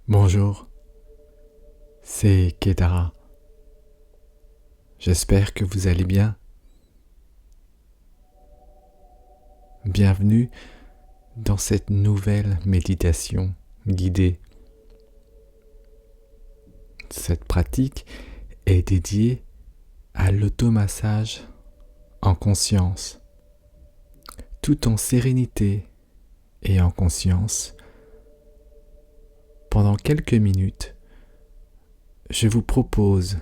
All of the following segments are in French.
Bonjour, c'est Kedara. J'espère que vous allez bien. Bienvenue dans cette nouvelle méditation guidée. Cette pratique est dédiée à l'automassage en conscience. Tout en sérénité et en conscience, pendant quelques minutes, je vous propose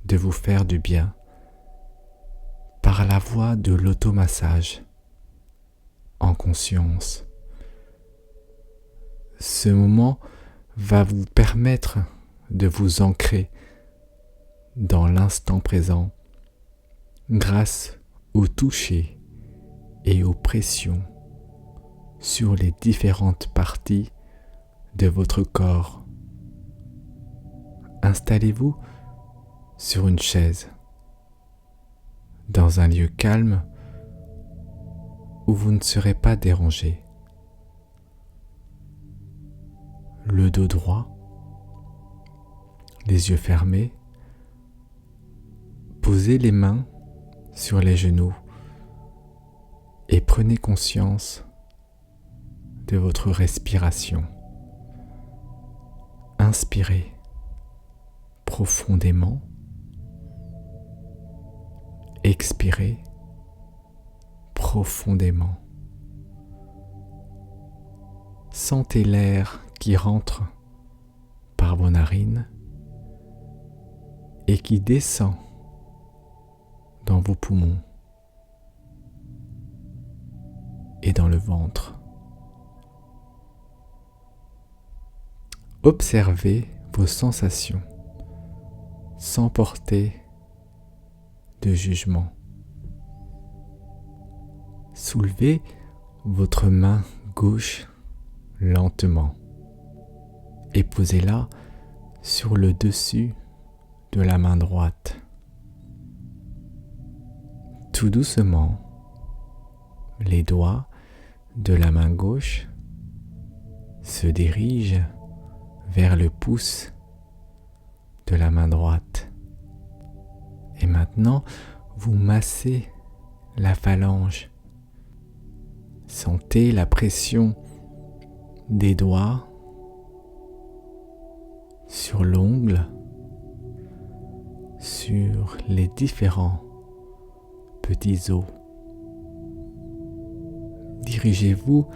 de vous faire du bien par la voie de l'automassage en conscience. Ce moment va vous permettre de vous ancrer dans l'instant présent grâce au toucher et aux pressions sur les différentes parties de votre corps. Installez-vous sur une chaise, dans un lieu calme où vous ne serez pas dérangé. Le dos droit, les yeux fermés, posez les mains sur les genoux et prenez conscience de votre respiration. Inspirez profondément, expirez profondément. Sentez l'air qui rentre par vos narines et qui descend dans vos poumons et dans le ventre. Observez vos sensations sans porter de jugement. Soulevez votre main gauche lentement et posez-la sur le dessus de la main droite. Tout doucement, les doigts de la main gauche se dirigent vers le pouce de la main droite. Et maintenant, vous massez la phalange. Sentez la pression des doigts sur l'ongle, sur les différents petits os. Dirigez-vous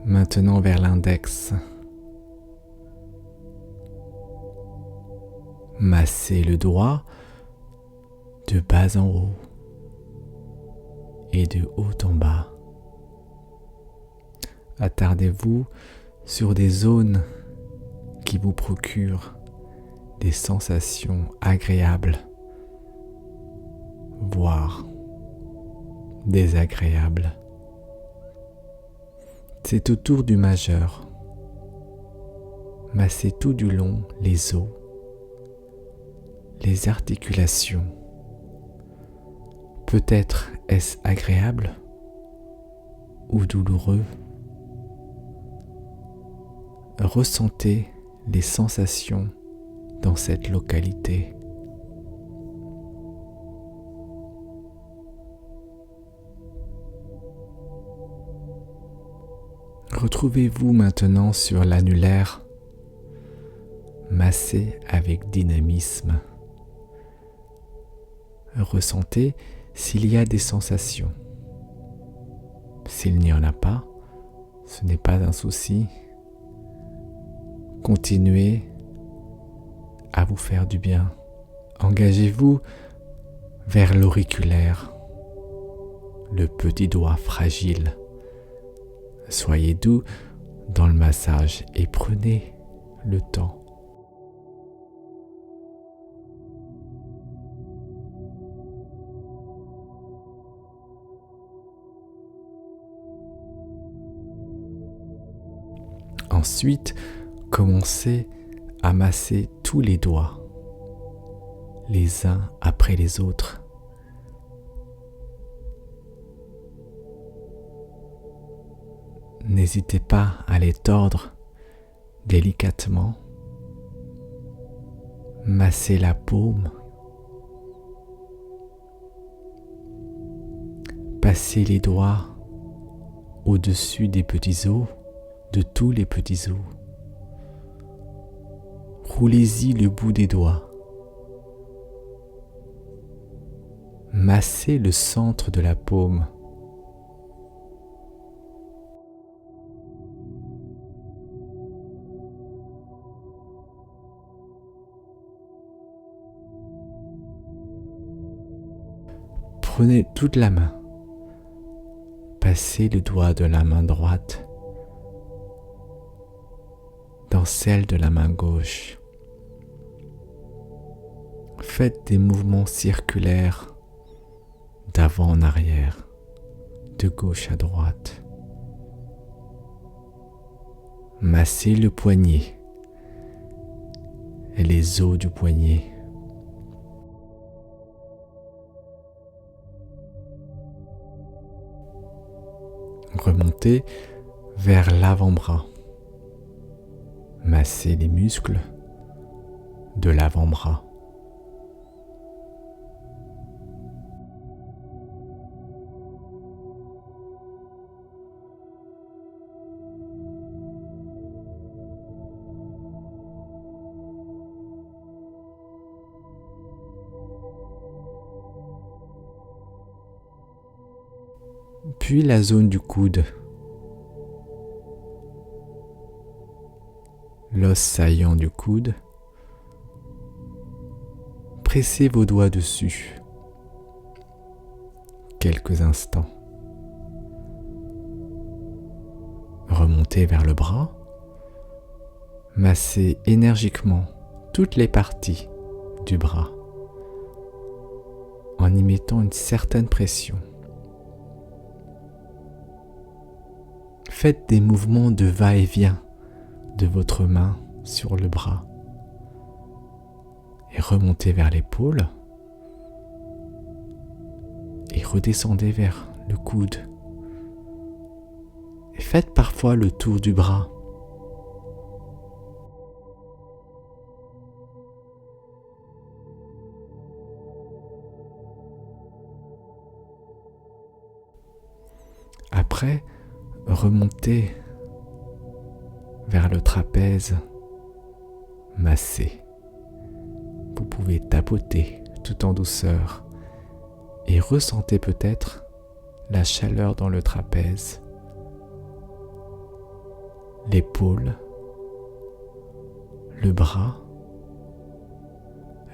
maintenant vers l'index. Massez le doigt de bas en haut et de haut en bas. Attardez-vous sur des zones qui vous procurent des sensations agréables, voire désagréables. C'est autour du majeur. Massez tout du long les os, les articulations. Peut-être est-ce agréable ou douloureux. Ressentez les sensations dans cette localité. Retrouvez-vous maintenant sur l'annulaire, massé avec dynamisme. Ressentez s'il y a des sensations. S'il n'y en a pas, ce n'est pas un souci. Continuez à vous faire du bien. Engagez-vous vers l'auriculaire, le petit doigt fragile. Soyez doux dans le massage et prenez le temps. Ensuite, commencez à masser tous les doigts, les uns après les autres. N'hésitez pas à les tordre Délicatement, massez la paume. Passez les doigts au-dessus des petits os, de tous les petits os. Roulez-y le bout des doigts. Massez le centre de la paume. Prenez toute la main. Passez le doigt de la main droite dans celle de la main gauche. Faites des mouvements circulaires d'avant en arrière, de gauche à droite. Massez le poignet et les os du poignet. Remontez vers l'avant-bras. Massez les muscles de l'avant-bras. Puis la zone du coude. L'os saillant du coude. Pressez vos doigts dessus quelques instants. Remontez vers le bras. Massez énergiquement toutes les parties du bras en y mettant une certaine pression. Faites des mouvements de va-et-vient de votre main sur le bras et remontez vers l'épaule et redescendez vers le coude et faites parfois le tour du bras. Après, remontez vers le trapèze, massez. Vous pouvez tapoter tout en douceur et ressentez peut-être la chaleur dans le trapèze, l'épaule, le bras,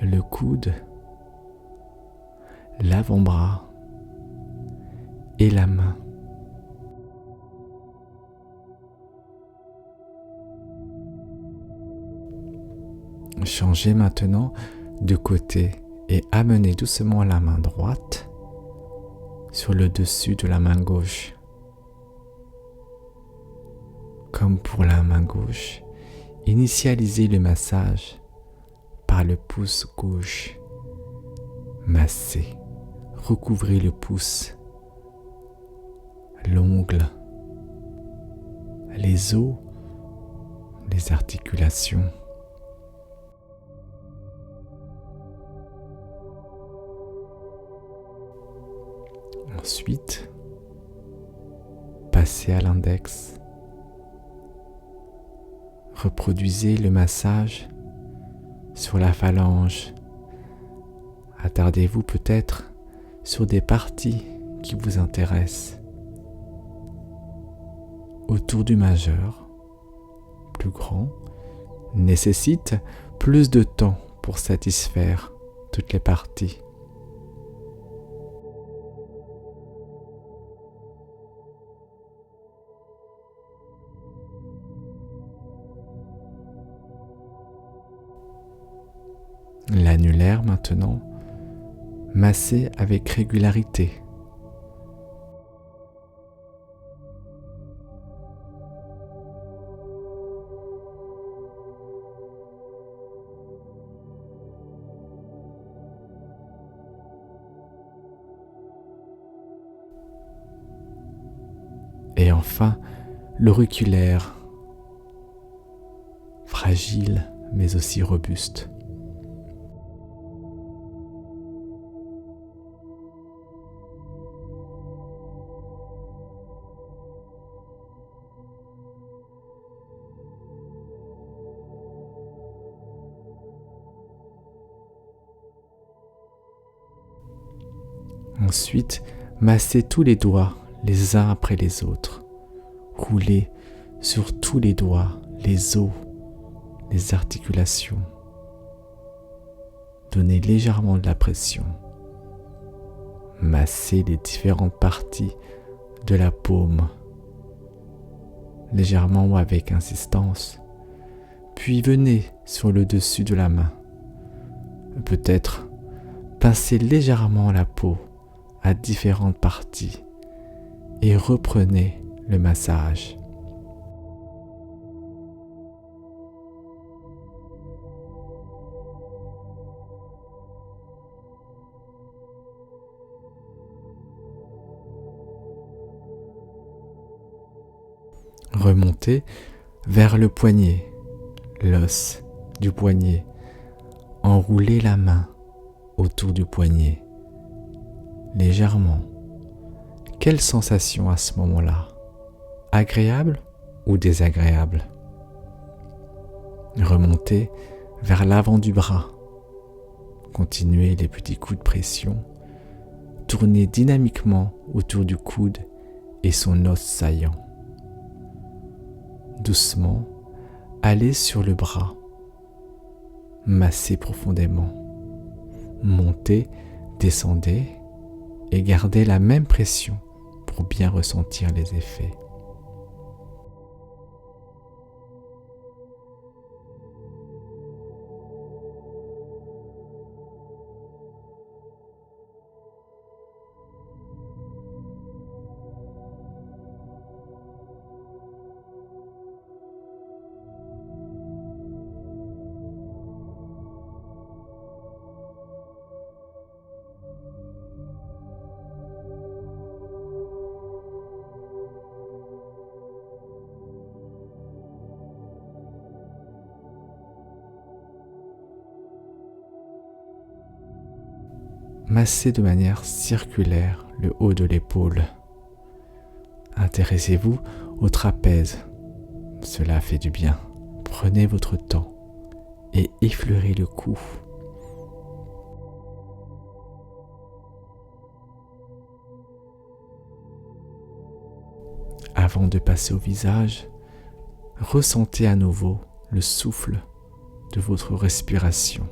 le coude, l'avant-bras et la main. Changez maintenant de côté et amenez doucement la main droite sur le dessus de la main gauche. Comme pour la main gauche, initialisez le massage par le pouce gauche. Massez, recouvrez le pouce, l'ongle, les os, les articulations. Ensuite, passez à l'index. Reproduisez le massage sur la phalange. Attardez-vous peut-être sur des parties qui vous intéressent. Autour du majeur, plus grand, nécessite plus de temps pour satisfaire toutes les parties. L'annulaire maintenant, massez avec régularité. Et enfin, l'auriculaire. fragile mais aussi robuste. Ensuite, massez tous les doigts les uns après les autres. Roulez sur tous les doigts, les os, les articulations. Donnez légèrement de la pression. Massez les différentes parties de la paume, légèrement ou avec insistance. Puis venez sur le dessus de la main. Peut-être pincez légèrement la peau à différentes parties et reprenez le massage. Remontez vers le poignet, l'os du poignet. Enroulez la main autour du poignet, légèrement. Quelle sensation à ce moment-là? Agréable ou désagréable? Remontez vers l'avant du bras. Continuez les petits coups de pression. Tournez dynamiquement autour du coude et son os saillant. Doucement, allez sur le bras. Massez profondément. Montez, descendez et gardez la même pression pour bien ressentir les effets. Massez de manière circulaire le haut de l'épaule. Intéressez-vous au trapèze. Cela fait du bien. Prenez votre temps et effleurez le cou. Avant de passer au visage, ressentez à nouveau le souffle de votre respiration.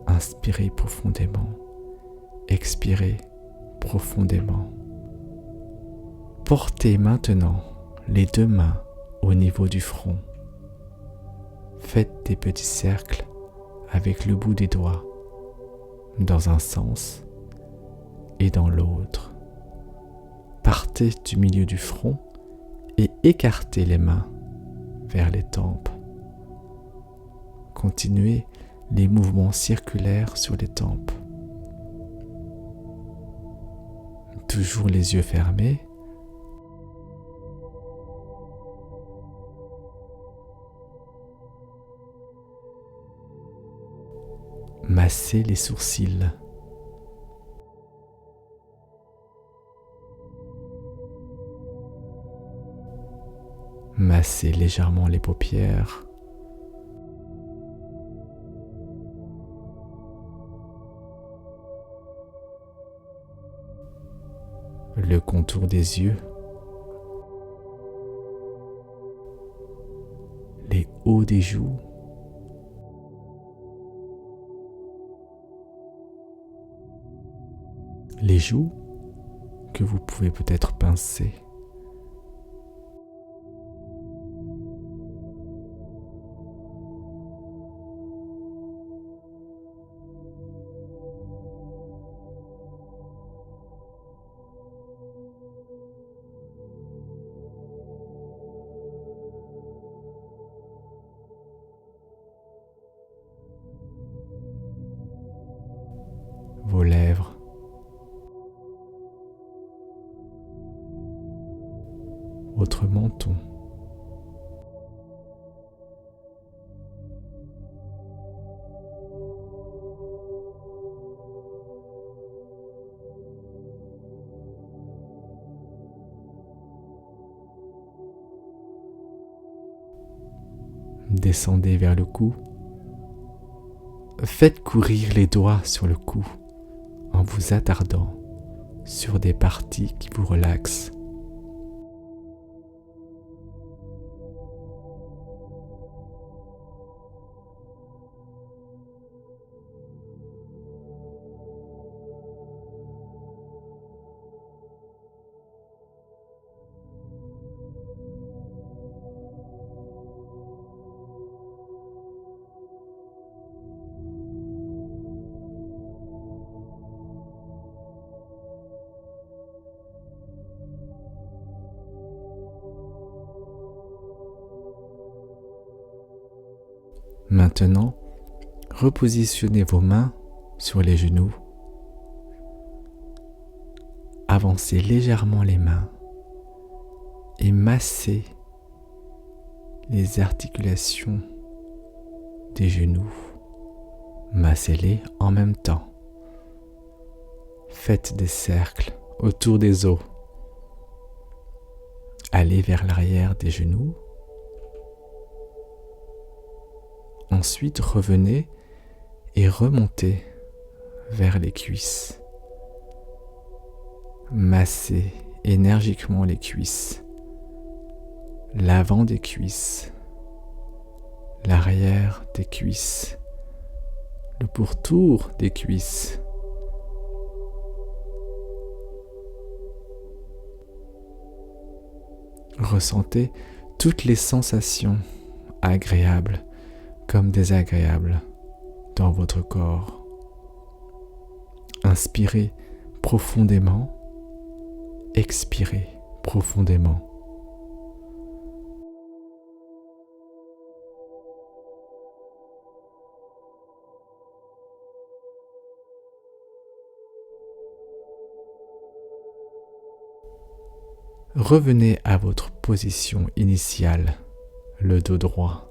Inspirez profondément, expirez profondément. Portez maintenant les deux mains au niveau du front. Faites des petits cercles avec le bout des doigts dans un sens et dans l'autre. Partez du milieu du front et écartez les mains vers les tempes. Continuez les mouvements circulaires sur les tempes. Toujours les yeux fermés. Massez les sourcils. Massez légèrement les paupières. Le contour des yeux, les hauts des joues, les joues que vous pouvez peut-être pincer. Vos lèvres, votre menton, Descendez vers le cou. Faites courir les doigts sur le cou en vous attardant sur des parties qui vous relaxent. Maintenant, repositionnez vos mains sur les genoux. Avancez légèrement les mains et massez les articulations des genoux. Massez-les en même temps. Faites des cercles autour des os. Allez vers l'arrière des genoux. Ensuite, revenez et remontez vers les cuisses. Massez énergiquement les cuisses, l'avant des cuisses, l'arrière des cuisses, le pourtour des cuisses. Ressentez toutes les sensations agréables comme désagréables dans votre corps. Inspirez profondément, expirez profondément. Revenez à votre position initiale, le dos droit,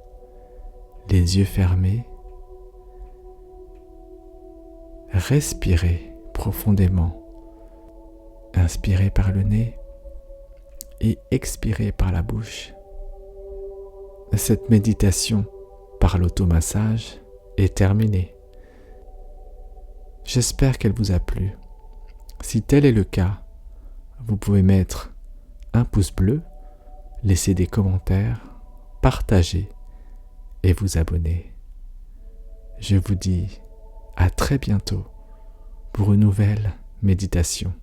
les yeux fermés. Respirez profondément. Inspirez par le nez et expirez par la bouche. Cette méditation par l'automassage est terminée. J'espère qu'elle vous a plu. Si tel est le cas, vous pouvez mettre un pouce bleu, laisser des commentaires, partager et vous abonner. Je vous dis à très bientôt pour une nouvelle méditation.